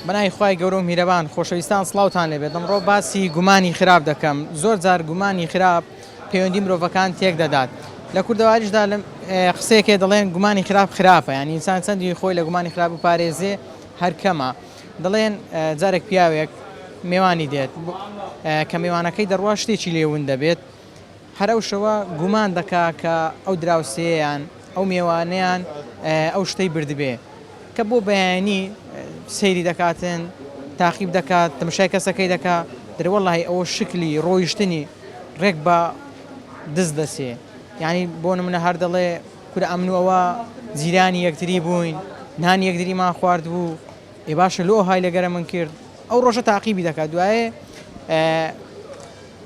بەنای خوای گەورە و میرەبان خۆشەویستان سڵاوتان لێبێت. ئەمڕۆ باسی گومانی خراپ دەکەم. زۆر جار گومانی خراپ پەیوەندی مرۆڤەکان تێک دەدات. لە کوردەواریشدا قسەیەکێ دەڵێن گومانی خراپ خراپە، ینی ئینسان چەندی خۆی لە گومانی خراپ بپارێزێ هەر کەمە. دەڵێن جارێک پیاوێک میێوانی دێت کە میێوانەکەی دەڕوا شتێکی لێون دەبێت، هەر ئەو شەوە گومان دەکا کە ئەو دراوسەیەیان ئەو میێوانەیان ئەو شتەی بردبێ، کە بۆ بەیانی سەیری دەکاتن، تاقیب دەکات، تەماشای کەسەکەی دەکات، دەرەوەڵی ئەوە شکلی ڕۆیشتنی ڕێک بە دەست دەسێ. یعنی بۆ نمونە هەر دەڵێ کورە ئەمنوەوە جیرانی یەکتری بووین، نانی یەکتریمان خوارد بوو، ئێ باشە لۆ های لەگەرە من کرد، ئەو ڕۆژە تاقیبی دەکات. دوایێ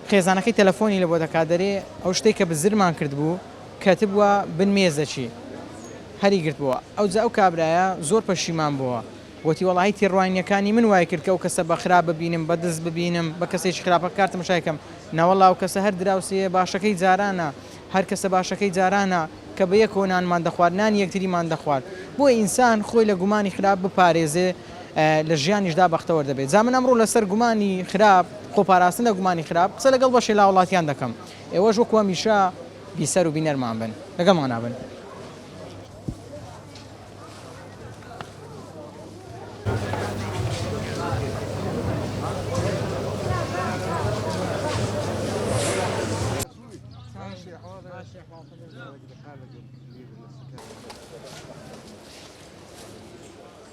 خێزانەکەی تەلەفۆنی لە بۆ دەکات، دەرێ ئەو شتێک کە بزرمان کرد بوو کەتبووە بن مێزەچی هەری گرتبووە. ئەو جا ئەو کابرایە زۆر پەشیمان بووە، وتی وەڵاهی تێڕوانیەکانی من وای کرد کە ئەو کەسە بە خراپ ببینم، بە دەست ببینم، بە کەسێکی خراپە کار تەماشایکەم. ناوەڵا ئەو کەسە هەر دراوسەیە باشەکەی جارانە، هەر کەسە باشەکەی جارانە کە بە یەکەوە نانمان دەخوارد، نانی یەکتریمان دەخوارد. بۆ ئینسان خۆی لە گومانی خراپ بپارێزێ لە ژیانیشدا بەختەوە دەبێت. زا من ئەمڕۆ لەسەر گومانی خراپ، خۆپاراستن لە گومانی خراپ قسە لەگەڵ بەشی لا وڵاتیان دەکەم. ئێوەش وەکوە میشە بیسەر و بینەرمان بن، لەگەڵمان نابن.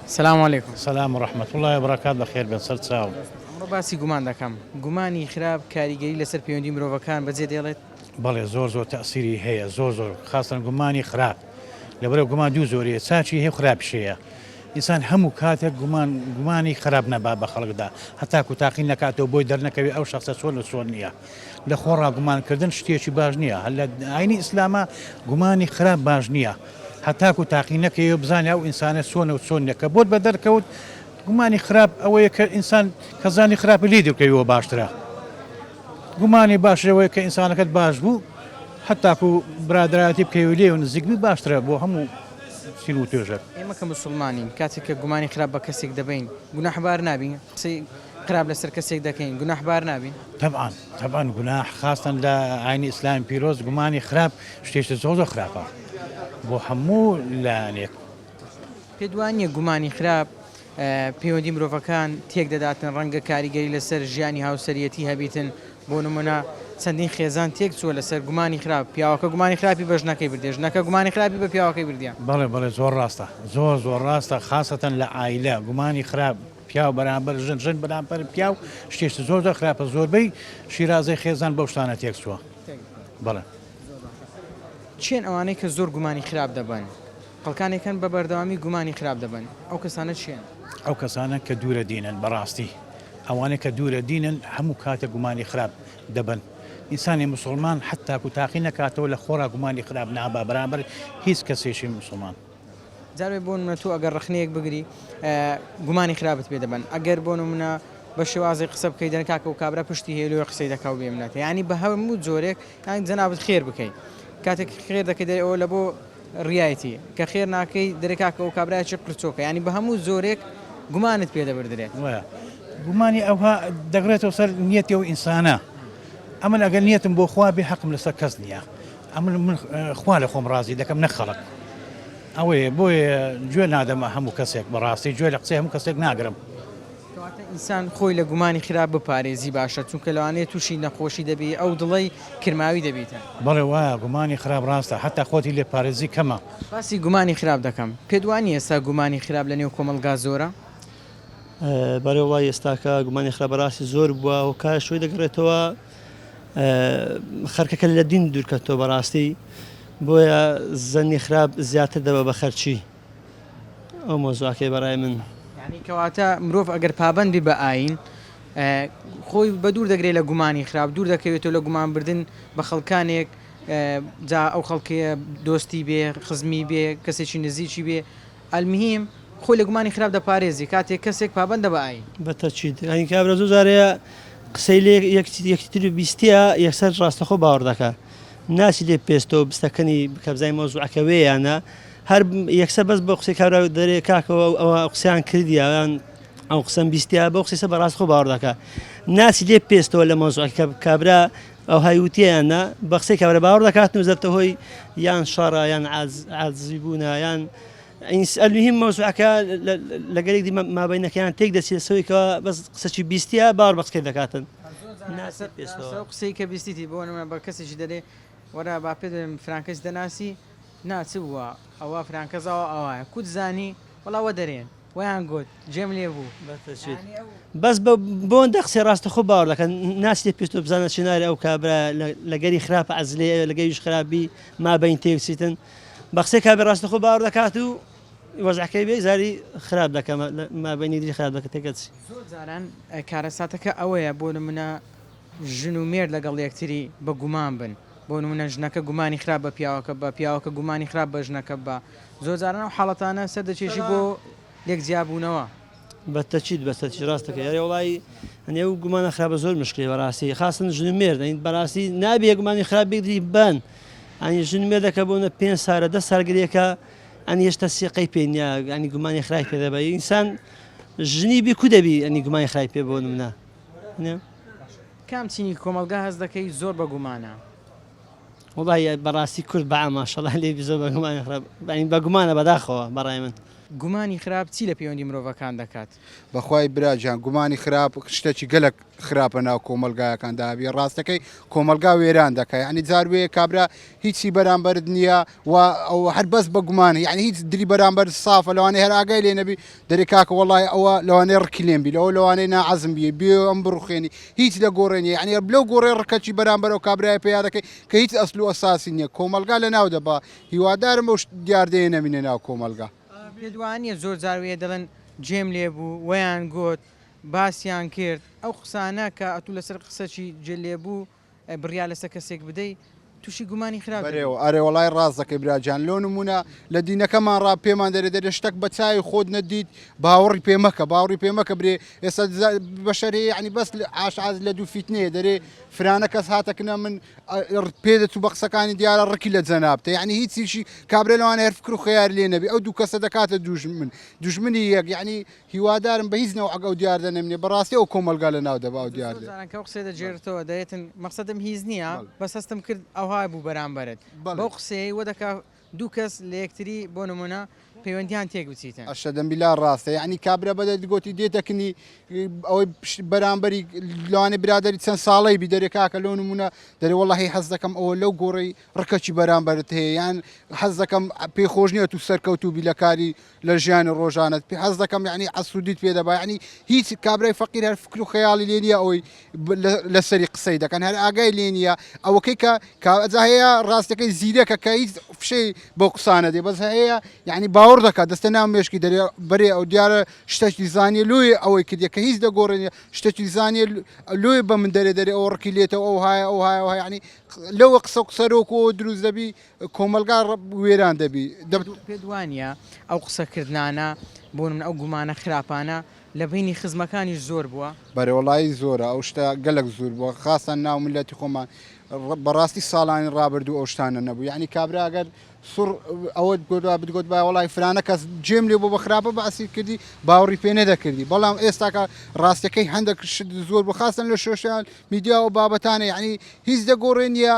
سلام علیکم. سلام و رحمة الله وبركاته. بخير بن سر چاو. ئەمڕۆ باسی گومان دەکەم. گومانی خراپ کاریگەری لەسەر پەیوەندی مرۆڤەکان بەجێ دێڵێت؟ بەڵێ زۆر تەئسیری هەیە، زۆر خاصن گومانی خراپ. لەبەرەوە گومان دوو زۆریە، چاچی هەیە خراپشەیە. ئینسان هەموو کاتێک گومانی خراپ نەبا بە خەڵکدا، هەتا کوتاقی نەکاتەوە بۆی دەرنەکەوێت ئەو شخصە چۆن نییە. لە خۆڕا گومانکردن شتێکی باش نییە. هەر لە ئاینی ئیسلامە گومانی خراپ باش نییە. هەتاکو تاقی نەکەوێت بزانێ ئەو ئینسانە چۆن نەکە بۆت بە دەرکەوت. گومانی خراپ ئەوەیە کە ئینسان کەزانی خراپی لێ دەکەوێتەوە باشترە. گومانی باشەوەیە کە ئینسانەکەت باش بوو، هەتاکو برادایەتی بکەوێت لێ و نزیکبی باشترە بۆ هەموو سین و توێژە. ئێمە کە مسلمانین کاتێک کە گومانی خراپ بە کەسێک دەبین گوناحبار نابین، قسەی خراپ لەسەر کەسێک دەکەین گوناحبار نابین؟ طبعاً گوناح خاستن لە ئاینی ئیسلامی پیرۆز گومانی خراپ شتێکی زۆر خراپە بۆ هەموو لایەنێک. پێدوانیە گومانی خراپ پەیوەندی مرۆڤەکان تێک دەداتن، ڕەنگە کاریگەری لەسەر ژیانی هاوسەرەتی هەبیتن. بۆ نمونە چەندین خێزان تێک چووە لەسەر گومانی خراپ، پیاوەکە گومانی خراپی بە ژنەکەی بردێ، ژنەکە گومانی خراپی بە پیاوەکەی بردیان. بەڵێ زۆر ڕاستە، زۆر ڕاستە، خاستەن لە ئایلە گومانی خراپ پیاو بەرامبەر ژن بەرامبەر پیاو شتێکی زۆر خراپە. زۆربەی شیرازەی خێزان بەو شتانە تێک چووە. بەڵێ چێن ئەوانەی کە زۆر گومانی خراپ دەبن، خەڵکانێکن بە بەردەوامی گومانی خراپ دەبن، ئەو کەسانە چیان؟ ئەو کەسانە کە دوورە دینن، بەڕاستی ئەوانەی کە دوورە دینن هەموو کاتە گومانی خراپ دەبن. ئینسانی مسلمان حتا کوتاقی نەکاتەوە لە خۆرا گومانی خراپ نابا بەرامبەر هیچ کەسێکی مسلمان. جارێ بۆ نمونە تۆ ئەگەر ڕخنەیەک بگری گومانی خراپت پێ دەبن، ئەگەر بۆ نمونە بە شێوازی قسە بکەی دەرکاکە و کابرا پشتی هێلوی قسەی دەکا و بێمنێت، ینی بە هەموو جۆرێک جەنابەت خێر بکەیت. کاتێک خێر دەکەی دەرەوە لە بۆ ڕایەتی، کە خێر ناکەی دەرکاکە و کابراایکی قرچۆکە، ینی بە هەموو زۆرێک گومانت پێ دەبردرێت. گومانی ئەوها دەگرێتەوە سەر نیەتی و ئینسانە. ئەمن ئەگەر نیەتم بۆ خوا بێ حەقم لەسەر کەس نییە، ئەمن خوا لە خۆم ڕازی دەکەم نەخەڵک. ئەوەیە بۆیە گوێ نادەمە هەموو کەسێک، بەڕاستی گوێ لە قسەی هەموو کەسێک ناگرم. ئینسان خۆی لە گومانی خراپ بپارێزی باشە، چونکە لەوانەیە تووشی نەخۆشی دەبێ، ئەو دڵی کرماوی دەبێتە. بەڵێ وایە گومانی خراپ ڕاستە، هەتا خۆتی لێ پارێزی کەمە. باسی گومانی خراپ دەکەم. پێدوانی ئێستا گومانی خراپ لە نێو کۆمەلگا زۆرە؟ بەڕێ وای ئێستاکە گومانی خراپ بەڕاستی زۆر بووە و کار شوی دەگرێتەوە خەرکەکە لە دین دوورکەوتەوە. بەڕاستی بۆیە زەنی خراپ زیاتر دەبە بە خەرچی. ئەو مۆزوعەکەی بەڕای من یعنی کەواتە مرۆڤ ئەگەر پابەندی بە ئاین خۆی بە دوور دەگرێت لە گومانی خراپ، دوور دەکەوێتەوە لە گومانبردن بە خەڵکانێک، جا ئەو خەڵکەیە دۆستی بێ، خزمی بێ، کەسێکی نزیکی بێ. ئەلمهیم خۆی لە گومانی خراپ دەپارێزی کاتێک کەسێک پابەندە بە ئاین. بەتەچیت ئەنی کابرا زۆر جارەیە قسەی لێ یەکتر بیستە یەکسەر ڕاستەخۆ باوەڕ دەکە، ناسی لێ پێستەوە بستەکەنی بکە بزای مۆزوعەکەوەیانە هەر یەکسە بەس بە قسەی کابرا دەرێ کاکەوە ئەوە قسەیان کردیان ئەو قسەم بیستیا بەو قسەسە بەڕاست خۆ باوەڕ دەکات ناسی لێ پێستەوە لە مۆزوع کابرا ئەو هایوتیانە بە قسەی کابرا باوەڕ دەکاتن و زەبتە هۆی یان شەڕە یان عاجزی بوونە یان المهم مۆزوعەکە لەگەلێک مابینەکەیان تێک دەچێت سەوەیکەوە بەس قسەی بیستیا باوەڕ بە قسەی دەکاتن قسەی کە بیستیتی بۆ نمونە بە کەسێکی دەرێ وەرە با پێ دەڵێم فرانکەس دەناسی ناچ بووە ئەوە فرانکەزەوە ئەوە کوت زانی وەڵاوە دەرێن ویان گوت جێم لێ بوو بەس بۆ ئەندە قسەی ڕاستەخۆ باوەڕ دەکەن ناسی لێ پێست و بزانە چێناری ئەو کابرا لەگەری خراپە عەزلێ لەگەریش خراپی مابین تێوسیتن بە قسەی کابرا ڕاستەخۆ باوەڕ دەکات و وەزعەکەی بێ زاری خراپ دەکەم مابینی دری خراپ دەکە تێکەچ زۆر جاران کارەساتەکە ئەوەیە بۆ نمونە ژن و مێرد لەگەڵ یەکتری بە گومان بن بۆ نمونە ژنەکە گومانی خراپ بە پیاوەکە بە پیاوەکە گومانی خراپ بە ژنەکە بە زۆر جاران و حاڵەتانە سەر دەچێژی بۆ لێک جیابوونەوە بەتەچیت ڕاستەکە یاری وڵی هەنێ و گومانە خراپە زۆر مشکلی بەڕاستی خاستن ژن و مێرد بەڕاستی نابێ گومانی خراپ بگری بن ئەنی ژن مێردەکە بۆنە 5 سارە 10 سالگرێکە ئەنی هێشتا سێقەی پێ نییە ئەنی گومانی خراپ پێ دەبێت ئینسان ژنی بی کو دەبی ئەنی گومانی خراپ پێ بۆ منە کام چینی کۆمەلگا هەست دەکەی زۆر بە گومانە وڵی بەڕاستی کورد بە ئاماشەڵ لێ زۆر بە گومانی خراپ بە گومانە بەداخەوە بەڕای من گومانی خراپ چی لە پەیوەندی مرۆڤەکان دەکات بەخوای براجان گومانی خراپ شتێکی گەلک خراپە ناو کۆمەلگایەکان دابی ڕاستەکەی کۆمەلگا وێران دەکەی ینی جاروێ کابرا هیچی بەرامبەرت نییە و ئەو هەر بەس بە گومان یعنی هیچ دری بەرامبەر سافە لەوانەیە هەر ئاگای لێ نەبی دەری کاکە وڵی ئەوە لەوانەیە ڕکلێن بی لەوە لەوانەیە ناعەزم بی بێ ئەم بڕوخێنی هیچ لە گۆڕێنی ینی بلەو گۆڕێ ڕکەچی بەرامبەر و کابرای پێیا دەکەی کە هیچ ئەسل و ئەساسی نییە کۆمەلگا لە ناو دەبا هیوادارم ئەو دیاردەیە نەمینە ناو کۆمەلگا پێدوانە زۆر جاروێ دەڵێن جێم لێ بوو ویان گوت باسییان کرد ئەو قسانە کە ئەتوو لەسەر قسەی جێ لێبوو بڕیا لەسەر کەسێک بدەیت تووشی گومانی خراپ ئەرێ وڵای ڕاست دەکەی براجان لۆ نمونە لە دینەکەمان ڕا پێمان دەرێ شتێک بە چای خۆت نەدیت باوەڕی پێمەکە باوەڕی پێمەکە برێ ئێستا بەشەرێ ینی بەس ئاشعاز لە دوو فیتنەیە دەرێ فرانە کەس هاتەکنە من پێدەت و بە قسەکانی دیارە ڕکی لە جەنابتە یعنی هیچیشی کابرا لەوانە هەر فکر و خەیار لێ نەبی ئەو دوو کەسە دەکاتە دوژمنی یەک یعنی هیوادارم بە هیچ نەوەک ئەو دیار دەنەمنێ بەڕاستی ئەو کۆمەلگا لە ناو دەبا و دیار کە قسێ دەجێرتەوە دەیەتن مەقسەدم هیچ نییە بەس هەستم کرد ئەوهای بوو بەرامبەرت بەو قسەی وە دەکا دوو کەس لە یەکتری بۆ نمونە پەیوەندیان تێک بچیتن ئەشە دەمبیلا ڕاستە یعنی کابرا بەدە گوتی دێتەکنی ئەوەی بەرامبەری لەوانێ برادری چەند ساڵی بی دەرێ کاکە لەو نمونە دەرێ وەڵی حەز دەکەم ئەوە لەو گۆڕی ڕکەچی بەرامبەرت هەیە یان حەز دەکەم پێخۆش نییە تو سەرکەوتوبی لە کاری لە ژیانی ڕۆژانت حەز دەکەم یعنی عسوودیت پێ دەبا ینی هیچ کابرای فەقیر هەر فکر و خەیاڵی لێ نییە ئەوەی لەسەری قسەی دەکەن هەر ئاگای لێ نییە ئەوەکەی کە کاجا هەیە ڕاستەکەی زیرەکە کە هیچ فشەی بۆ قسانە دێ بەس هەیە یعنی باوەڕ دەکات دەستە ناو مێشکی دەرێ بەرێ ئەو دیارە شتێکی زانیە لۆی ئەوەی کردە کە هیچ دەگۆڕێنە شتێکی زانیە لۆی بە من دەرێ ئەو ڕکی لێتەوە ئەو هایە ئەو هایە ینی لەوە قسە قسەرۆکەوە دروست دەبی کۆمەلگا وێران دەبی پێدوانە ئەو قسەکردانە بۆ من ئەو گومانە خراپانە لە بینی خزمەکانیش زۆر بووە بەرەوەڵایی زۆرە ئەو شتە گەلک زۆر بووە خاستان ناو ملەتی خۆمان بەڕاستی ساڵانی ڕابردوو ئەو شتانە نەبوو یعنی کابرا ئەگەر سوڕ ئەوە بگوت با وڵی فرانە کەس جێم لێ بۆ بە خراپە باسی کردی باوەڕی پێ نەدەکردی بەڵام ئێستاکە ڕاستەکەی هەندێک زۆر بخواستن لە سۆشیال میدیا و بابەتانە یعنی هیچ دەگۆڕێنیە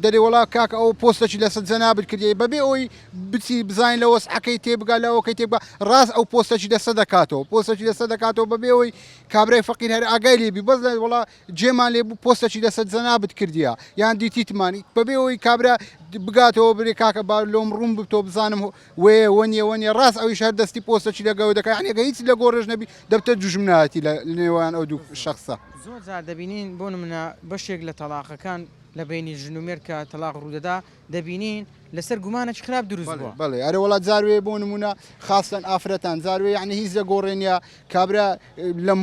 دەرێ وڵا کاکە ئەو پۆستەی لەسەر جەنابەت کردی بەبێ ئەوی بچی بزانین لە وەسعەکەی تێبگا لەوەکەی تێبگا ڕاست ئەو پۆستەی لەسەر دەکاتەوە پۆستەی لەسەر دەکاتەوە بەبێ ئەوی کابرای فەقیر هەر ئاگای لێبی بەس وڵا جێمان لێ بوو پۆستەی لەسەر جەنابەت کردیە یان دیتیتمانی بەبێ ئەوی کابرا بگاتەوە برێ کاکە با لۆم ڕوون بتۆ بزانم وێ وەنیە ڕاست ئەویش هەر دەستی پۆستەی لەگەوە دەکە یعنی هیچ لە گۆڕژ نەبی دەبتە دوژمنایەتی لە نێوان ئەو دوو شخصە زۆر جار دەبینین بۆ نمونە بەشێک لە تەلاقەکان لە بینی ژن و مێرد کە تەلاق ڕوودەدا دەبینین لەسەر گومانە خراپ دروست بووە بڵێ ئەرە وڵات جاروێ بۆ نمونە خاستن ئافرەتان جاروێ یعنی هیچ لە گۆڕێنیا کابرا لە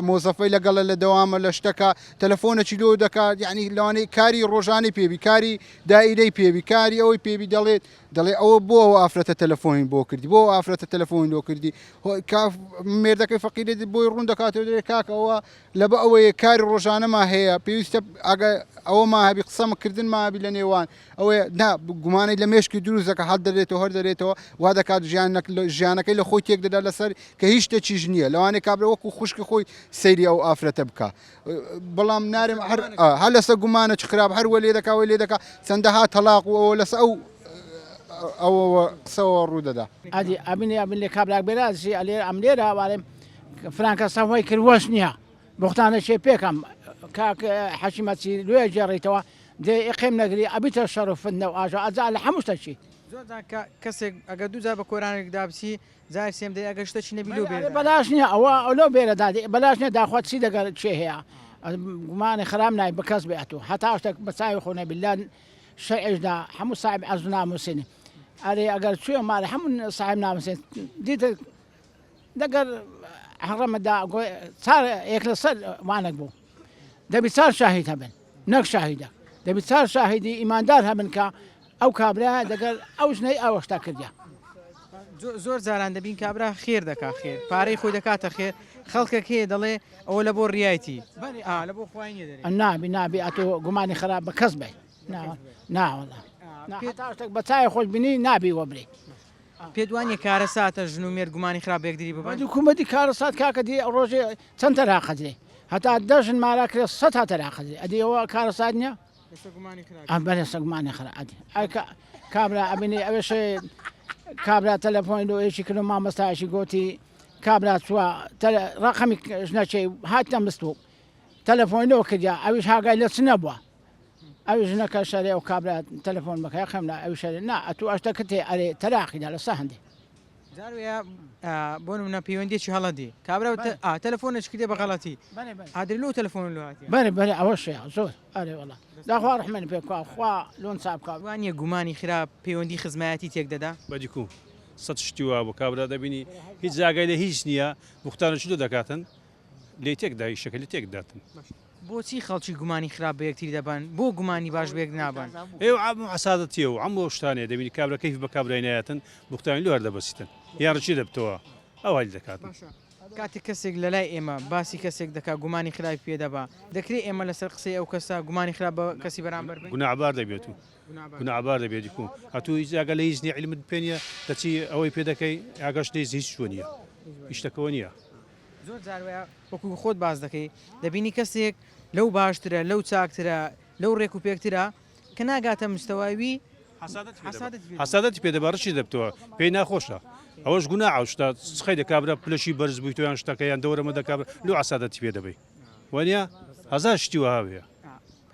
مۆزەفەی لەگەڵە لە دەوامە لە شتەکە تەلەفۆنەکی لۆ دەکات یعنی لەوانەیە کاری ڕۆژانی پێبی کاری دائیرەی پێبی کاری ئەوەی پێبی دەڵێ ئەوە بۆ ئەو ئافرەتە تەلەفۆنی بۆ کردی بۆ ئافرەتە تەلەفۆنی لۆ کردی مێردەکەی فەقیرێت بۆی ڕوون دەکاتەوە دەرێ کاکەەوە لە بە ئەوەیە کاری ڕۆژانەما هەیە پێویستە ئەوە ماهبی قسەمکردن مابی لە نێوان ئەوەیە گومانەی لە مێشکی دروستەکە هەڵ دەرێتەوە هەر دەرێتەوە وا دەکات ژیانەکەی لە خۆی تێک دەدا لەسەر کە هیچ شتێکیش نییە لەوانەیە کابرا وەکو خوشکی خۆی سەیری ئەو ئافرەتە بکە بەڵام نارم هەر لەسەر گومانە چ خراپ هەروە لێ دەکا لێ دەکا چەندەها تەلاق و ئەوە لەسەر ئەو قسەوە ڕوودەدا ئەدی ئەبینێ ئەبن لێ کابراک بێرازی ئەلێ ئەم لێرە ئاوارێم فرانکە سەوای کرد وەش نییە بختانە شێ پێکەم کاک حەشیمەتی لێ جێڕیتەوە دێ ئقیم نەگری ئەبیتە شەڕفندە و ئاژە ئەجا لە هەموو شتێکی زۆر کەسێک ئەگە دووجا بە کۆرانێک دابسی زار سێم دەی ئەگە شتێکی نەبی لەو بێت بەلاش نییە ئەوە ئەلۆ بێرە دادی بەلاش نیە داخوات چی دەگەر چێ هەیە گومانی خرام نای بە کەس بێت و هەتا شتێک بەچوی خۆنە بیلان شەعێژدا هەموو صاحب عەرز ناموسێنی ئەرێ ئەگەر کوێ ماڵی هەموو صاحب ناموسێن دیتە دەگەر حڕەمەدا چار یەک لەسەر وانێک بوو دەبی چار شاهید هەبن نەک شاهیدە دەبی چار شاهیدی ئیماندار هەبن کە ئەو کابرا دەگەر ئەو ژنەی ئەوەشتا کردیا زۆر جاران دەبین کابرا خێر دەکا خێر پارەی خۆی دەکاتە خێر خەڵکە کێ دەڵێ ئەوە لە بۆ ڕایەتی لە بۆ خوای دەرێ نابی ئەتۆ گومانی خراپ بە کەس بێ ناوەڵە شتێک بە چای خۆش بینی نابی وەبرێ پێ دوانیە کارە ساتە ژن و مێر گومانی خراپ بێکدری ببن حکوومەتی کارە سات کاکە دی ڕۆژێ چەند تەراقەدرێ هەتا دەژن ماراکرێت سە تا تەراقەدرێ ئەدی ئەوە کارە سات نییە بەێستا گومانی خراعادی کابرا ئەبینێ ئەوێش کابرا تەلەفۆین و ئێشی کرد و مامەستایشی گوتی کابرا چووە ڕقەمی ژنەچێ هاتە مستوو تەلەفۆینەوە کردیا ئەویش هاگای لە چ نەبووە ئەوی ژنەکە شەرێ و کابرا تەلەفۆن بکە خەمنا ئەوی شەرێ نا ئەتو ئەشتەکە تێ ئەرێ تەراقیدا لە سە هەندێ جاروێ بۆ منە پەیوەندێکی هەڵەدی کابرا تەلەفۆنش کردێ بە غەڵەتی ئادر لەو تەلەفۆن لەهاتی بەرێ ئەوە شێ زۆر ئەرێ وڵا داخوا ڕحمەنی پێکوا خوا لۆن چاپکە وانە گومانی خراپ پەیوەندی خزمایەتی تێک دەدا بەدیکو سەد شتی وا بۆ کابرا دەبینی هیچ جاگای لە هیچ نییە بختانە چ دەکاتن لێ تێکدا شەکەلی تێکداتن بۆچی خەڵکی گومانی خراپ بە یەکتری دەبن بۆ گومانی باش بێک نابن ئێوە عسادەتیە و ئەم بۆ شتانێ دەبینی کابرا کەیف بە کابرای نایەتن بختانی لۆ هەردەبەسیتن یاڕچی دەبتەوە ئەو هەلی دەکاتن کاتێک کەسێک لە لای ئێمە باسی کەسێک دەکات گومانی خراپی پێدەبا دەکرێت ئێمە لەسەر قسەی ئەو کەسە گومانی خراپ بە کەسی بەرامبەر بن گوناعبار دەبێت و گوناعبار دەبێت دیکو هەتوو هیچ جاگە لە هیچ نی علمت پێنیە دەچی ئەوەی پێ دەکەی ئاگەش لێ هیچ شوە نییە هیچتەکەەوە نییە زۆر جاروەیە وەکو خۆت باز دەکەی دەبینی کەسێک لەو باشترە لەو چاکترە لەو ڕێک و پێکترە کە ناگاتە مستەواوی حسادەتی پێدەبارڕشی دەبتەوە پێی ناخۆشە ئەوەش گونا ئەوشتا سخی دەکابرا پلەشی بەرز بووی تۆیان شتەکەیان دەورەمە دەکابرا لەو عسادەتی پێ دەبێت وانە هەزار شتی وهاوەیە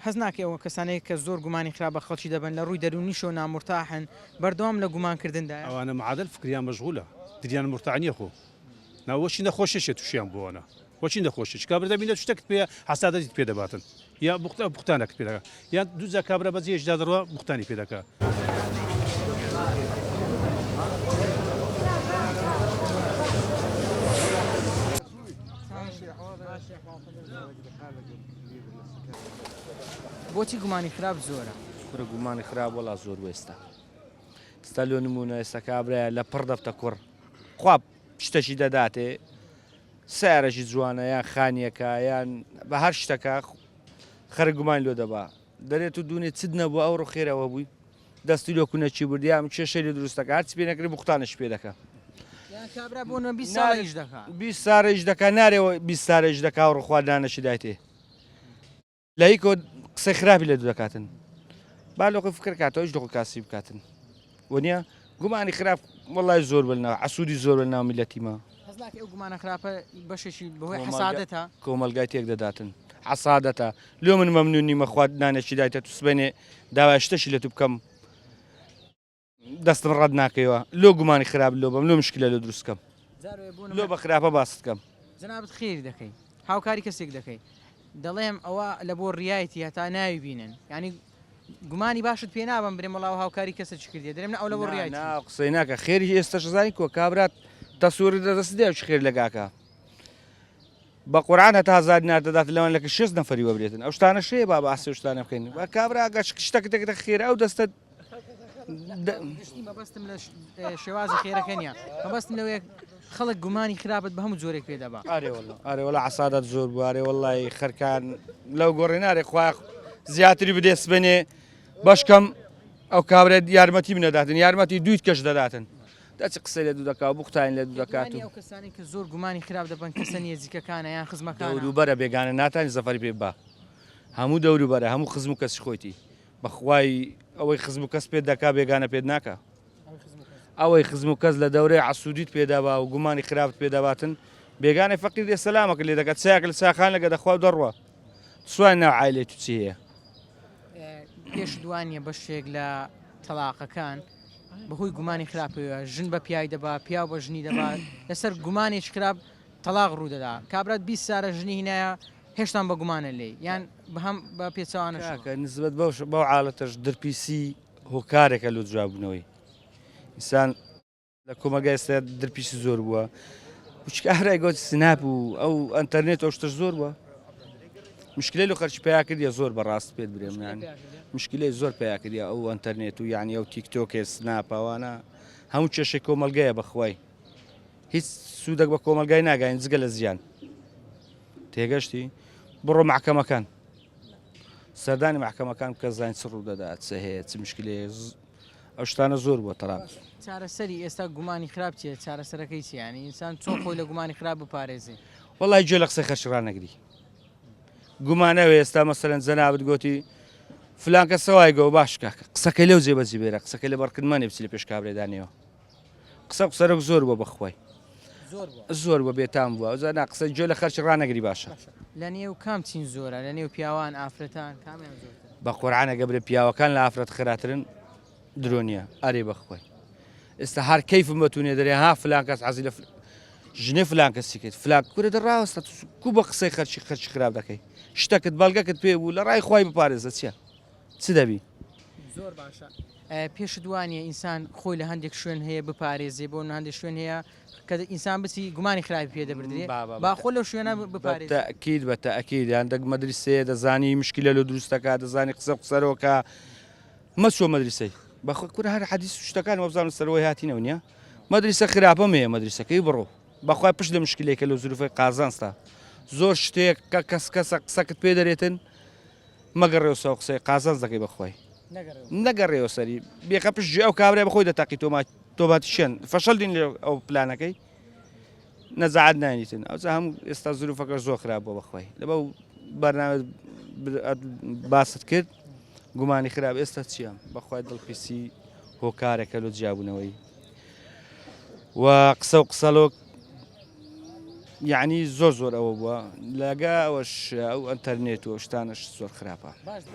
حەز ناکە ئەوە کەسانەیە کە زۆر گومانی خراپ بە خەڵکی دەبن لە ڕووی دەرونیشە و نامورتاحن بەردەوام لە گومانکردندا ئەوانە معادل فکریان مەشغولە دریان مرتاعنیە خۆ ناوەچی نەخۆشیشێت تووشیان بووەنە وەچی نەخۆشی کابرا دەبینێت شتێکت پێ حسادەتی پێ دەباتن یا بوختانەکە پێ دەکات یا دووجا کابرا بەجێشدا دەڕوە بوختانی پێ دەکات بۆچی گومانی خراپ زۆرە کوڕە گومانی خراپ وەڵا زۆر وێستا ستا لۆ نمونە ئێستا کابرایە لە پڕ دەفتە کوڕ خواب شتەشی دەداتێ سارەشی جوانە یان خانیەکە یان بە هەر شتەکە خەرە گومان لۆ دەبا دەرێت و دوونێ چد نەبوو ئەو ڕۆخێرەوە بووی دەستی لۆ کوونەچی بردیام کێشەی لە دروستەکە هەرچی پێ نەکرێ بوختانش پێ دەکە کابرا بۆ 20 ساڵیش دەکات 20 ساڵیش دەکا نارێەوە 20 ساڵێش دەکا و ڕخوادانەشی دایتێ لایکۆ قسەی خراپی لە دوو دەکاتن با لۆقی فکر کاتەوە هیچ دۆخ کاسی بکاتن وەنیە گومانی خراپ وەڵای زۆر بلناوە عسوودی زۆر بلناو میلەتیمە ئەو گومانە خراپە بەشێکی بەهۆی حسادەتە کۆمەلگای تێک دەداتن حسادەتە لۆ من مەمنونی مەخوات نانێکی دایتە تو سبێنێ داوای شتەشی لە تو بکەم دەستم ڕەت ناکەیەوە لۆ گومانی خراپ لۆ بەم لۆ مشکلە لە دروستکەم لۆ بە خراپە باست بکەم جەنابەت خێری دەکەی هاوکاری کەسێک دەکەی دەڵێم ئەوە لە بۆ ڕایەتی هەتا ناوی بینن ینی گومانی باشت پێ نابم برێم وڵاو هاوکاری کەسە چ کردێ دەرێم ئەو لە بۆ ڕایەتی قسەی ناکە خێری ئێستاش زانی کۆ کابرات تەسووری دەدەستێ خێر لەگاکە بە قورعان هەتا هەزار دینار دەدات لەوان لەکە 6 نەفەری وەبرێتن ئەو شتانە شەیە با باسی شتانە بکەین بە کابرا شتێکتێکتە خێرا ئەو دەستە مەبەستم لە شێوازی خێرەکە نیە مەبەستم لەوەیە خەڵک گومانی خراپت بە هەموو جۆرێک پێ دەبا ئارێ وەڵا عسادەت زۆر بوو ئارێ وەڵای خەرکان لەو گۆڕێنارێک خوا زیاتری بدێ سبێنێ بەشکەم ئەو کابرێت یارمەتی منەداتن یارمەتی دویت کەش دەداتن دەچ قسە لێ دوو دەکات بۆ قوتین لێ دوو دەکات و ئەو کەسانی کە زۆر گومانی خراپ دەبن کەسە نێزیکەکانە یان خزمەکان دەوروبەرە بێگانە ناتانی زەفەری پێ با هەموو دەوروبەرە هەموو خزم و کەسی خۆیتی بەخوای ئەوەی خزم و کەس پێ دەکا بێگانە پێ ناکە ئەوەی خزم و کەس لە دەورەی عسوودیت پێداوا و گومانی خراپت پێداباتن بێگانەی فەقیر دێ سەلامەکە لێ دەکات چاک لە چاخان لەگە دەخوا دەڕوە سوان ناو عایلێ تو چی هەیە پێش دوانیە بەشێک لە تەلاقەکان بەهۆی گومانی خراپەوە ژن بە پیای دەبا پیا بە ژنی دەبات لەسەر گومانێک خراپ تەلاق ڕوودەدا کابرات 20 سارە ژنی هینایە هێشتان بە گومانە لێ یان بەهەم بە پێچوانە کە نسبەت بەو حاڵەتەش درپیسی هۆکارێکە لە جواببوونەوەی ئینسان لە کۆمەگای ئێستا درپیسی زۆر بووە وچکارای گوتی سناپ و ئەو ئەنتەرنێت ئەو شتش زۆر بووە مشکلەی لە خەرچ پیا کردیە زۆر بەڕاست پێت برێمنان مشکلەی زۆر پیا کردیە ئەو ئەنتەرنێت و یعنی ئەو تیکتۆکێ سناپەوانە هەموو کێشەی کۆمەلگایە بەخوای هیچ سوودێک بە کۆمەلگای ناگاین جگە لە زیان تێگەشتی بڕۆ محکەمەکان سەردانی محکەمەکان کە زانین چ ڕوو دەدات چه هەیە چ مشکلەیە ئەو شتانە زۆر بووە تەراق چارەسەری ئێستا گومانی خراپ چیە چارەسەرەکەی چیانی ئینسان چۆن خۆی لە گومانی خراپ بپارێزی وەڵای گوێ لە قسەی خەرچ ڕانەگری گومانەوە ئێستا مەسەرەن جەنابەت گوتی فلان کەس سەوای گەوە باش کاکە قسەکەی لەو جێبەجێ بێرە قسەکەی لە بەڕکردمانێ بچی لە پێش کابرێدانەوە قسەرێک زۆر بووە بەخوای زۆر بە بێتام بووە ئەوزانە قسە گوێ لە خەرچ ڕانەگری باشە لە نێو کام چین زۆرە لە نێو پیاوان ئافرەتان کامیان زۆر بە قورعانە گەبرێ پیاوەکان لە ئافرەت خراترن درۆنیە ئەرێ بەخوای ئێستا هەر کەیفم بەتونێ دەرێ ها فلان کەس حەزی لە ژنێ فلان کەسی کرد فلان کورە دەڕاوەستە کو بە قسەی خەرچی خراپ دەکەی شتەکەت بەڵگەکەت پێ بوو لە ڕای خوای بپارێزە چییە چ دەبی زۆر باشە پێش دوانیە ئینسان خۆی لە هەندێک شوێن هەیە بپارێزێ بۆ هەندێک شوێن هەیە کە ئینسان بچی گومانی خراپی پێ دەبردرێ با خۆ لەو شوێنە بپارێت تەکید بە تەکید هەندێک مەدرسێ دەزانی مشکلە لە دروستەکە دەزانی قسە قسەرەوەکە مەچۆ مەدرسەی بەخۆ کورە هەر حەدیث شتەکان وەبزانن سەرەوەی هاتینەوە نییە مەدرسە خراپە مەیە مەدرسەکەی بڕۆ بەخوای پشت لە مشکلێکە لە زروفی قازانستا زۆر شتێک کە کەسە قسەکەت پێ دەرێتن مەگەڕێەوە قسەی قازانس دەکەی بەخوای نەگەڕێەوە سەری بێخە پشت ئەو کابرای بەخۆی دەتاقی تۆماتیشێن فەشەل دین لێ ئەو پلانەکەی نەزعات نانیتن ئەوجا هەموو ئێستا زروفەکە زۆر خراپ بۆ بەخوای لەبە بەرنامە باست کرد گومانی خراپ ئێستا چییە بەخوای دڵپیسی هۆکارێکە لە جیابوونەوەی و قسە و قسەلۆک یعنی زۆر زۆر ئەوە بووە لەگە ئەوەش ئەو ئەنتەرنێت و شتانش زۆر خراپە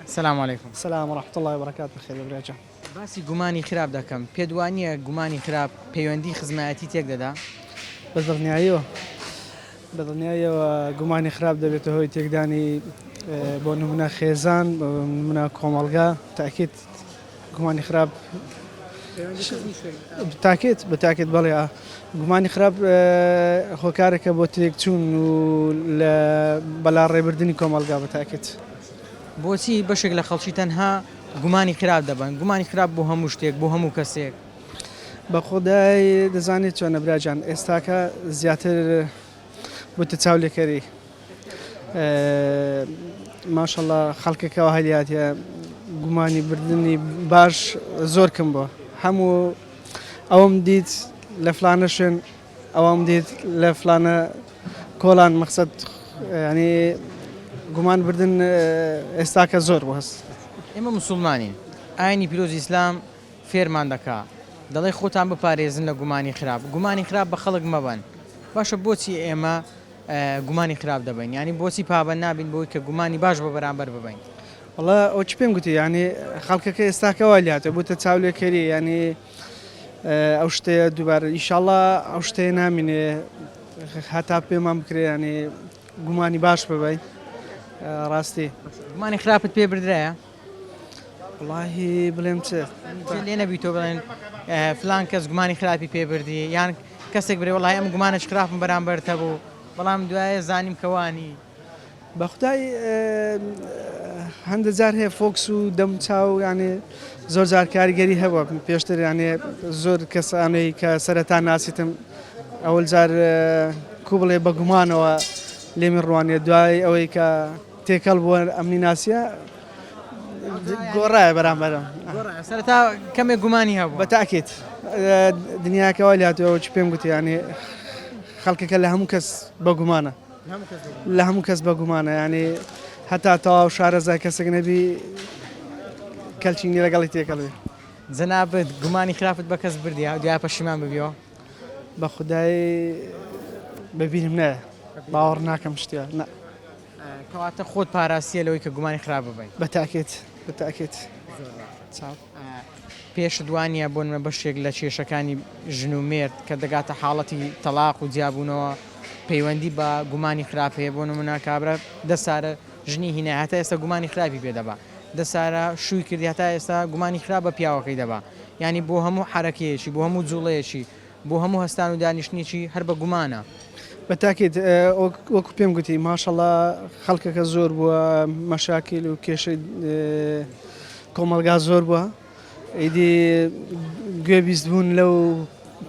سلام علیکم سلام ورحمة الله وبركاته بخير براجع باسی گومانی خراپ دەکەم پێ دوانیە گومانی خراپ پەیوەندی خزمەتی تێک دەدا بەدڵنیاییەوە گومانی خراپ دەبێتە هۆی تێکدانی بۆ نمونە خێزان بۆ نمونە کۆمەڵگا تاکید گومانی خراپ بتاکید بەڵێ گومانی خراپ هۆکارێکە بۆ تێکچوون و لە بەلا ڕێبردننی کۆمەڵگا بەتاکێت بۆچی بەشێک لە خەڵکی تەنها گومانی خراپ دەبن گومانی خراپ بۆ هەموو شتێک بۆ هەموو کەسێک بە خۆدای دەزانێت چۆنە براجان ئێستاکە زیاتر بۆتە چاولێکەری ماشەڵڵا خەڵکێکەوە هەلیاتە گومانی بردننی باش زۆر کەم بووە هەموو ئەوم دیت لە فلانە شوێن ئەوەم دیت لە فلانە کۆلان مەقسەد ینی گومان بردن ئێستاکە زۆر بۆ هەست ئێمە موسڵمانین ئاینی پیرۆزی ئیسلام فێرمان دەکا دەڵێ خۆتان بپارێزن لە گومانی خراپ گومانی خراپ بە خەڵک مەبن باشە بۆچی ئێمە گومانی خراپ دەبین ینی بۆچی پابەن نابین بۆی کە گومانی باش بە بەرامبەر ببین وڵا ئەو چ پێم گوتی ینی خەڵکەکە ئێستاکەوە لاتە بووتە چاولێکەری ینی ئەو شتەیە دووبارە ئیشاڵڵا ئەو شتەیە نامینێ هەتا پێمان بکرێ ینی گومانی باش ببین ڕاستی گومانی خراپت پێ بردرایە وڵاهی بڵێم چ لێ نەبی تۆ بڵێن فلان کەس گومانی خراپی پێبردی یان کەسێک برێ وڵای ئەم گومانش خراپم بەرامبەرتە بوو بەڵام دوایە زانیم کەوانی بە خودای هەندە جار هەیە فۆکس و دەم چاو ینی زۆر جار کاریگەری هەبووە پێشتر ینێ زۆر کەسانەی کە سەرەتا ناسیتم ئەوەل جار کو بڵێ بە گومانەوە لێمی ڕوانێ دوای ئەوەی کە تێکەڵ بووە ئەمنی ناسیە گۆڕایە بەرامبەرم سەرەتا کەمێک گومانی هەبوو بەتاکیت دنیاکەوە لاتەوە چ پێم گوتی ینی خەڵکەکە لە هەموو کەس بەگومانە لە هەموو کەس بەگومانە ینی هەتا تەواو شارەزای کەسێک نەبی کەلچینی لەگەڵی تێکەڵێ جەنابەت گومانی خراپت بە کەس بردی دوای پەشیمان ببیەوە بە خودایی ببینم نایە باوەڕ ناکەم شتێ کەواتە خۆت پاراستیە لەوەی کە گومانی خراپ ببین بەتاکێت پێش دوانیە بۆ نمە بەشێک لە کێشەکانی ژن و مێرد کە دەگاتە حاڵەتی تەلاق و جیابوونەوە پەیوەندی بە گومانی خراپەیە بۆ نمونە کابرا دەسارە ژنی هینە هەتا ئێستا گومانی خراپی پێدەبا دەسارە شووی کردی هەتا ئێستا گومانی خراپ بە پیاوەکەی دەبا ینی بۆ هەموو حرەکەیەکی بۆ هەموو جوڵەیەکی بۆ هەموو هەستان و دانیشتنیی هەر بە گومانە بەتاکیت وەکو پێم گوتی ماشەڵە خەڵکەکە زۆر بووە مەشاکیل و کێشەی کۆمەلگا زۆر بووە ئیدی گوێبیست بوون لەو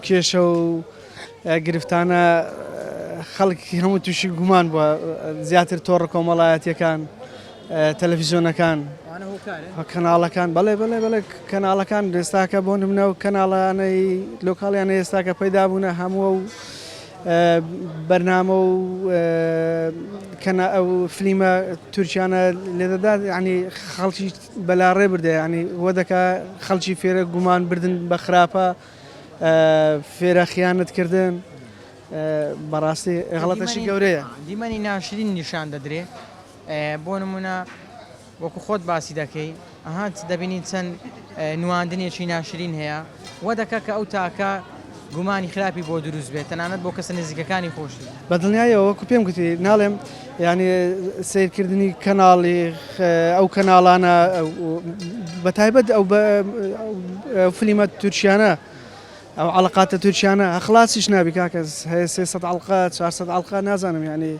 کێشە و گرفتانە خەڵکی هەموو تووشی گومان بووە زیاتر تۆڕە کۆمەڵایەتیەکان تەلەڤیزیۆنەکان کەناڵەکان بەڵێ کەناڵەکان ئێستاکە بۆ نمونە و کەناڵانەی لۆکاڵیانە ئێستاکە پەیدا بوونە هەموو و بەرنامە و فلیمە تورکیانە لێدەدات ینی خەڵکی بەلاڕێ بردێ ینی وە دەکا خەڵکی فێرە گومان بردن بە خراپە فێرە خیانەتکردن بەڕاستی غەڵەتەشی گەورەیە دیمەنی ناشرین نیشان دەدرێ بۆ نمونە وەکو خۆت باسی دەکەی ئەهات دەبینی چەند نواندنێکی ناشرین هەیە وە دەکە کە ئەو تاکە گومانی خراپی بۆ دروست بێت تەنانەت بۆ کەسە نزیکەکانی خۆشی بە دڵنیایەوە وەکو پێم گوتی ناڵێم ینی سیرکردنی کەناڵی ئەو کەناڵانە بەتایبەت ئەو فلیمە تورکیانە ئەو عەڵقاتە تورکیانە ئەخلاسیش نابی کاکەس هەیە 300 عەڵقە 400 عەڵقە نازانم ینی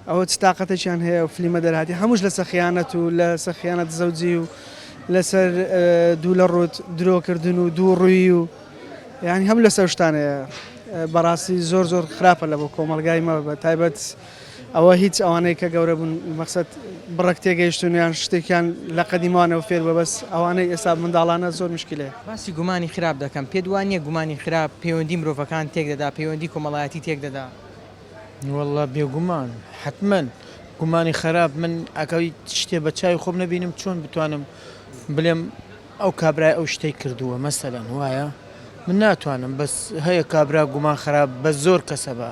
ئەوە چ تااقەتێکیان هەیە و فلیمە دەرهاتی هەمووش لەسەر خیانەت و لەسەر خیانەت زەوجی و لەسەر دوو لە ڕوت درۆکردن و دوو ڕووی و یعنی هەم لەسەر شتانەیە بەڕاستی زۆر خراپە لە بۆ کۆمەلگای مە بە تایبەت ئەوە هیچ ئەوانەی کە گەورە بوون مەقسەد بڕک تێگەیشتونیان شتێکیان لە قەدیمانەوە فێر بە بەس ئەوانەی ئێستا منداڵانە زۆر مشکلەیە باسی گومانی خراپ دەکەم پێ دوانیە گومانی خراپ پەیوەندی مرۆڤەکان تێک دەدا پەیوەندی کۆمەڵایەتی تێک دەدا والله بێگومان حتمما گومانی خراپ من ئەکەوی شتێ بە چای خۆم نەبینم چۆن بتوانم بڵێم ئەو کابرای ئەو شتەی کردووە مەسەلەن وایە من ناتوانم بەس هەیە کابرا گومان خراپ بە زۆر کەسەبە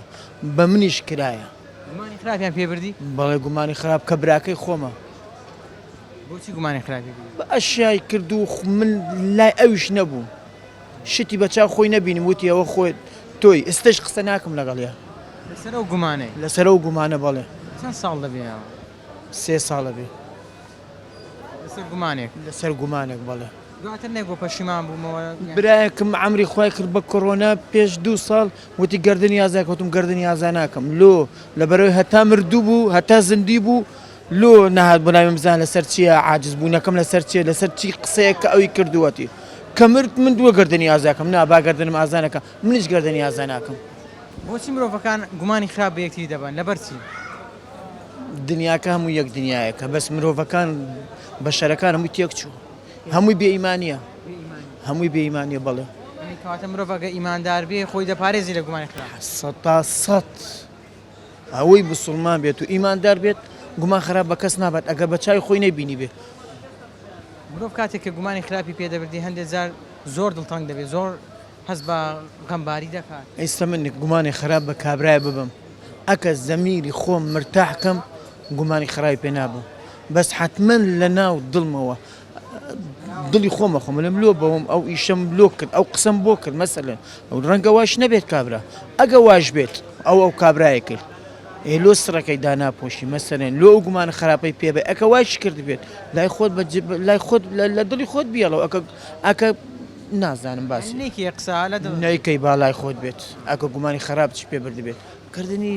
بە منیش کرایە گومانی خراپیان پێبردی بەڵێ گومانی خراپ کە براکەی خۆمە بۆچی گومانی خراپی بە ئەشیای کردو من لای ئەویش نەبوو شتی بە چاو خۆی نەبینیم وتی ئەوە خۆت تۆی ئێستش قسە ناکەم لەگەڵیا لەسەر ئەو گومانەی لەسەر ئەو گومانە بەڵێ چەند ساڵ دەبێ 3 ساڵە بێ لەسەر گومانێک لەسەر گومانێک بەڵێ دواتر نێک بۆ پەشیمان بوومەوە برایەکم عەمری خۆی کرد بە کۆڕۆنا پێش 2 ساڵ وتی گەردنی یازا کەوتم گەردنی یازا ناکەم لۆ لەبەرەوەی هەتا مردوو بوو هەتا زندی بوو لۆ نەهات بۆ ناوی بزان لەسەر چییە عاجز بوونەکەم لەسەر چیە لەسەر چی قسەیە کە ئەوی کردووەتی کە مرد من دووە گەردنی یازاکەم نابا گەردنم ئازانەکە منیش گەردنی یازا ناکەم بۆچی مرۆڤەکان گومانی خراپ بە یەکتری دەبن لەبەر چی دنیاکە هەموو یەک دنیایەکە بەس مرۆڤەکان بەشەرەکان هەمووی تێک چوو هەمووی بێئیمانیە هەمووی بێئیمانیە بەڵێ کەواتە مرۆڤەکە ئیماندار بێ خۆی دەپارێزی لە گومانی خراپ 100 ئەوەی بسڵمان بێت و ئیماندار بێت گومان خراپ بە کەس نابێت ئەگەر بە چای خۆی نەبینی بێ مرۆڤ کاتێک کە گومانی خراپی پێدەبردی هەندێک جار زۆر دڵتەنگ دەبێت زۆر هەست بە غەمباری دەکات ئێستا من گومانی خراپ بە کابرایە ببم ئەکە زەمیری خۆم مرتاحکەم گومانی خراپی پێ نابم بەس حتمما لە ناو دڵمەوە دڵی خۆمە خۆم لەم لۆ بەوم ئەو ئیشەم لۆ کرد ئەو قسەم بۆ کرد مەسەلەن ئەو ڕەنگە واش نەبێت کابرا ئەگە واش بێت ئەو کابرایە کرد لۆ سڕەکەی داناپۆشی مەسەلەن لۆ ئەو گومانە خراپەی پێ بێ ئەکە واشی کرد بێت لای خۆت لای خۆت لە دڵی خۆت بیاڵەوە ئەکە نازانم باسی نێکی قسە لە نەیکەی باڵای خۆت بێت ئەکە گومانی خراپ چی پێ بردبێت گردنی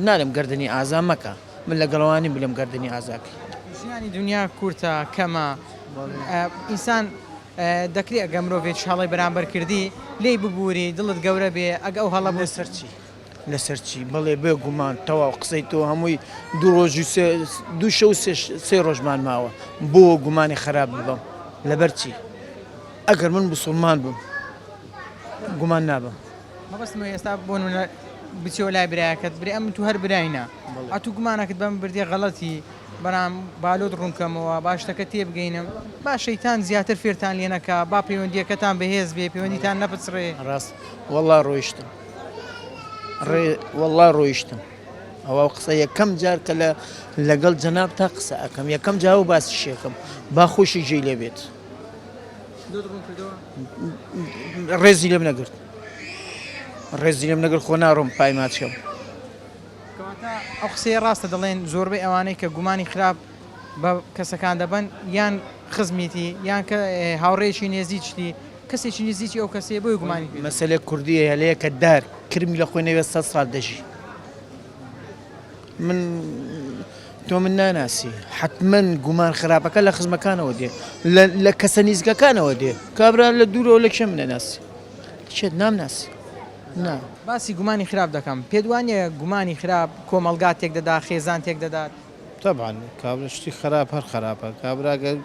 نالم گردنی ئازا مەکە من لەگەڵەوانی بلێم گردنی ئازاکەی ژیانی دنیا کورتە کەمە ئینسان دەکری ئەگە مرۆڤێک هەڵی بەرامبەر کردی لێی ببووری دڵت گەورە بێ ئەگە ئەو هەڵە بۆ سەرچی لەسەرچی بڵێ بێ گومان تەواو قسەی تۆ هەمووی دوو شەو سێ ڕۆژمان ماوە بۆ گومانی خراپ ببەم لەبەرچی ئەگەر من بسڵمان بم گومان نابم مەبەستمە ئێستا بۆ بچیەوە لای برایەکەت برێ ئەم تو هەر براینا ئەتو گومانەکەت بەم بردێ غەڵەتی بەرام بالۆت ڕوونکەمەوە باشتەکە تێبگەینم با شەیتان زیاتر فێرتان لێنەکە با پەیوەندیەکەتان بەهێز بێ پەیوەندیتان نەپچڕێ ڕاست وەڵا ڕۆیشتم وەڵا ڕۆیشتم ئەوە قسە یەکەم جار کە لەگەڵ جەناب تا قسە ئەەکەم یەکەم جا و باسی شێکم با خۆشی جێی لێ بێت ڕێزی لێم نەگرت ڕێزی لێم نەگرت خۆ ناڕۆم پای ماچەم ئەو قسەیە ڕاستە دەڵێن زۆربەی ئەوانەی کە گومانی خراپ بە کەسەکان دەبن یان خزمیتی یان کە هاوڕێکی نێزییشتی کەسێکی نزیکی ئەو کەسێ بۆی گومانی مەسلێک کوردیە هەلەیە کە دار کرمی لە خۆی نەوێت 100 ساڵ دەژی تۆ من ناناسی حتمما گومان خراپەکە لە خزمەکانەوە دێ لە کەسە نیزگەکانەوە دێ کابرا لە دوورەوە لە کشە منە ناسی چێت نامناسی نا باسی گومانی خراپ دەکەم پێدوانە گومانی خراپ کۆمەلگا تێک دەدا خێزان تێک دەدات طبعا کابرا شتی خراپ هەر خراپە کابراگەر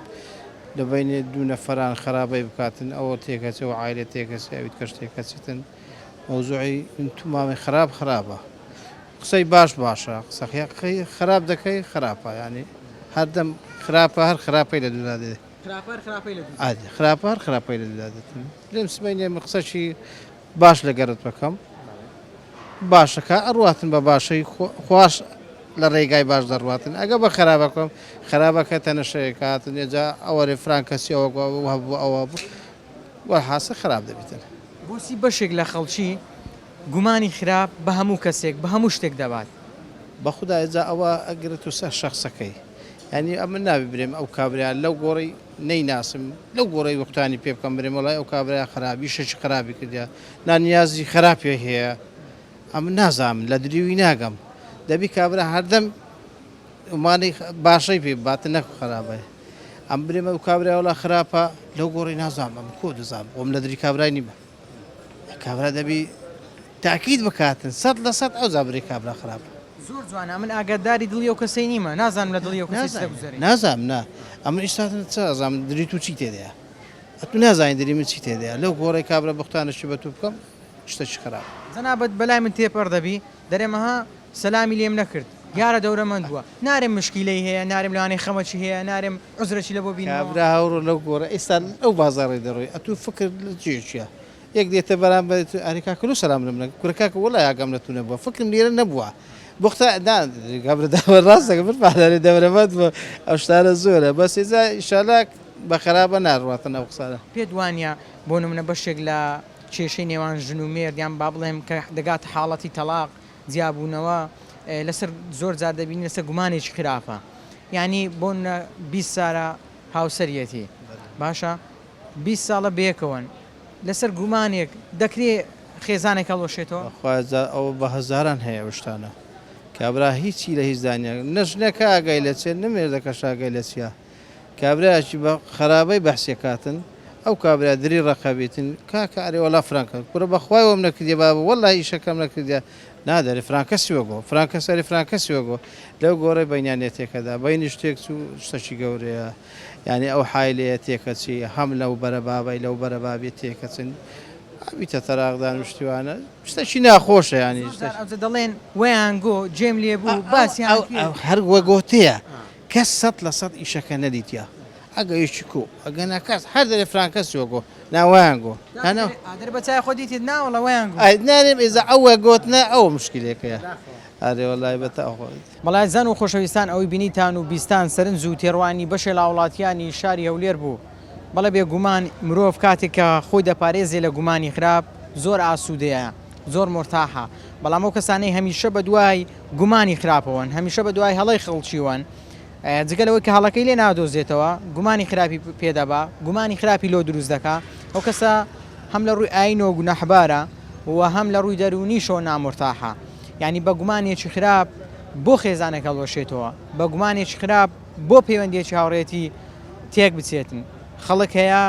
دەبینێ دوو نەفەران خراپەی بکاتن ئەوە تێکەچێ و عایلە تێکەچێ ئەویت کەش تێکەچێتن مۆزوعی تومامی خراپە قسەی باشە قسەخی خراپ دەکەی خراپە ینی هەردەم خراپە هەر خراپەی لە دوودا دێ خراپە هەر خراپەی لە دوودا دێتن لێم سبینێ من قسەشی باش لەگەرت بکەم باشەکە ئەڕواتن بە باشەی خوش لە ڕێگای باش دەڕواتن ئەگە بە خراپەکەم خراپەکە تەنەشەیەکاتن ێجا ئەوەرێ فرانکەسی ئەوە هەبوو ئەوە بوو وە حاسە خراپ دەبیتن بۆسی بەشێک لە خەڵکی گومانی خراپ بە هەموو کەسێک بە هەموو شتێک دەبات بە خوددا ئێجا ئەوە ئەگرێت و سە شخصەکەی ینی ئەمە نابی برێم ئەو کابرایان لەو گۆڕی نەیناسم لەو گۆڕی وەختانی پێ بکەم برێم وڵای ئەو کابرای خراپی شەش خراپی کردیا نانیازی خراپێ هەیە ئەم نازانم لە دریوی ناگەم دەبی کابرا هەردەم ومانەی باشەی پێ باتە نەکو خراپە ئەم برێمە ئەو کابرای وڵا خراپە لەو گۆڕی نازانم ئەم کۆ دەزانم ئەوم لە دری کابرای نیمە کابرا دەبی تاکید بکاتن 100% ئەو زابری کابرا خراپە زۆر جوانە من ئاگاداری دڵی و کەسەی نیمە نازانم لە دڵی و نازانم نا ئەمە ئیشتاتن چازانم دری تو چی تێدەیە ئەتو نازانین دری من چی تێدەیە لەو گۆڕی کابرا بختانەشی بە تو بکەم شتەی خراپ جەنابەت بەلای من تێپەر دەبی دەرێمەها سەلامی لێم نەکرد یارە دەورەمەند بووە نارێم مشکیلەی هەیە نارێم لەوانەی خەمەکی هەیە نارێم عزرەکی لە بۆ بینەوە کابرا هەوڕۆ لەو گۆڕە ئێستا ئەو بازاڕی دەڕۆی ئەتو فکر لە جێچیە یەک دێتە بەرامبەر ئەریکاکەلو سەلام لەم کوورەکە وڵای ئاگەم لە تو نەبووە فکرم لێرە نەبووە بختە گابرداوە ڕاستەکە بر پاداری دەورەمەند بۆ ئەو شتانە زۆرە بەس ئێجا ئیشاڵاک بە خراپە ناڕواتن ئەو قسانە پێ دوانە بۆ نمونە بەشێک لە کێشەی نێوان ژن و مێرد یان با بڵێم کە دەگات حاڵەتی تەلاق جیابوونەوە لەسەر زۆر جار دەبینی لەسەر گومانێکی خراپە یعنی بۆ 20 ساڵە هاوسەریەتی باشە 20 ساڵە بێکەوەن لەسەر گومانێک دەکرێت خێزانێک هەڵۆشێتەوە ئەوە بە هەزاران هەیە شتانە کابرا هیچی لە هیچ زانیە نەژنەکە ئاگای لە چێت نمێردەکەش ئاگای لە چیە کابراایکی بە خراپەی بەحسیەکاتن ئەو کابرا دری ڕقەبێتن کاکە ئەرێوەلا فرانکە کوڕە بەخوای وەم نەکردێ با وەڵی ئیشەکەم نەکردیا نادەێ فرانکەسی وەگۆ فرانکەسەری فرانکەسی وەگۆ لەو گۆڕی بەینانێتێکەدا بینی شتێک و شتەکی گەورەیە ینی ئەو حایلەیە تێکەچی هەم لەو بەرە بابای لەو بەرە بابێت تێکەچن بیتە تەراغدان شتیوانە شتەکی ناخۆشە ینی دەڵێن ویان گۆ جێم لێ بوو باسییان هەر وەگۆتەیە کەس 100% ئیشەکە نەدیتە ئەگە یەکی کۆ ئەگە ناکەس هەر دەرێ فرانکەسی وەگۆ ناوایان گۆ بەچای خۆ دیتت ناوەڵە ویان نارێم ئێزە ئەو وەگۆتنە ئەوە مشکلێکەیە ئارێوەڵای بەتەخۆیت بەڵای زان و خۆشەویستان ئەوەی بینیتان و بیستان سەرنج و تێڕوانی بەشێ لە وڵاتیانی شاری هەولێر بوو بەڵێ بێگومان مرۆڤ کاتێک کە خۆی دەپارێزێ لە گومانی خراپ زۆر ئاسوودەیە زۆر مرتاحە بەڵام ئەو کەسانەی هەمیشە بە دوای گومانی خراپەوەن هەمیشە بە دوای هەڵی خەڵکیوەن جگەلەوەی کە هەڵەکەی لێ نادۆزێتەوە گومانی خراپی پێدەبا گومانی خراپی لۆ دروست دەکا ئەو کەسە هەم لە ڕووی ئاینۆ گونەحبارە و هەم لە ڕووی دەرونیشەوە نامرتاحە یعنی بە گومانێکی خراپ بۆ خێزانێک هەڵۆشێتەوە بە گومانێکی خراپ بۆ پەیوەندیێکی هاوڕێتی تێک بچێتن خەڵک هەیە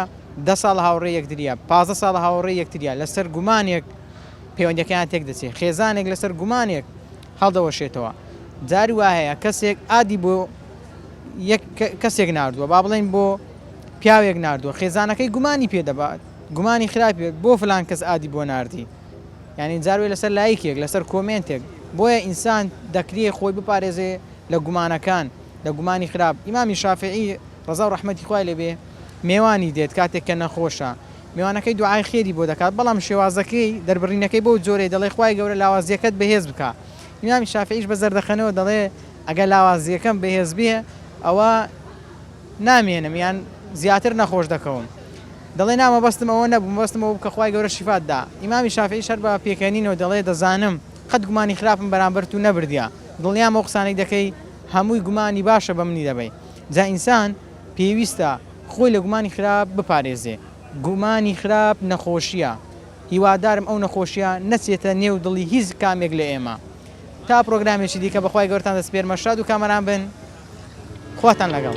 10 ساڵ هاوڕێ یەکتریە 15 ساڵ هاوڕێ یەکتریە لەسەر گومانێک پەیوەندیەکەیان تێک دەچێت خێزانێک لەسەر گومانێک هەڵدەوەشێتەوە جاری وا هەیە کەسێک ئادی بۆ کەسێک نردووە با بڵێن بۆ پیاوێک نردووە خێزانەکەی گومانی پێدەبات گومانی خراپێت بۆ فلان کەس ئادی بۆ نردی یعنی جاروێ لەسەر لایکێک لەسەر کۆمنتێک بۆیە ئینسان دەکرێت خۆی بپارێزێ لە گومانەکان لە گومانی خراپ ئیمامی شافعی ڕەزا و ڕەحمەتی خوای لێبێ میێوانی دێت کاتێک کە نەخۆشە میوانەکەی دوعای خێری بۆ دەکات بەڵام شێوازەکەی دەربڕینەکەی بۆ جۆرێ دەڵێ خوای گەورە لاوازیەکەت بەهێز بکە ئیمامی شافعیش بە زەردەخەنەوە دەڵێ ئەگەر لاوازیەکەم بەهێز بێ ئەوە نامێنم یان زیاتر نەخۆش دەکەوم دەڵێ نامەبەستم ئەوە نەبوو مەبەستمەوە بکە خوای گەورە شیفات دا ئیمامی شافعی شەر بە پێکەنینەوە دەڵێ دەزانم قەت گومانی خراپم بەرامبەر تو نەبردیە دڵنیام ئەو قسانەی دەکەی هەمووی گومانی باشە بە منی دەبێ جا ئینسان پێویستە خۆی لە گومانی خراپ بپارێزێ گومانی خراپ نەخۆشیە هیوادارم ئەو نەخۆشیە نەچێتە نێو دڵی هیچ کامێک لە ئێمە تا پرۆگرامێکی دیکە بەخوای گەورەتان دەسپێرمە شاد و کامەران بن خواتان لەگەڵ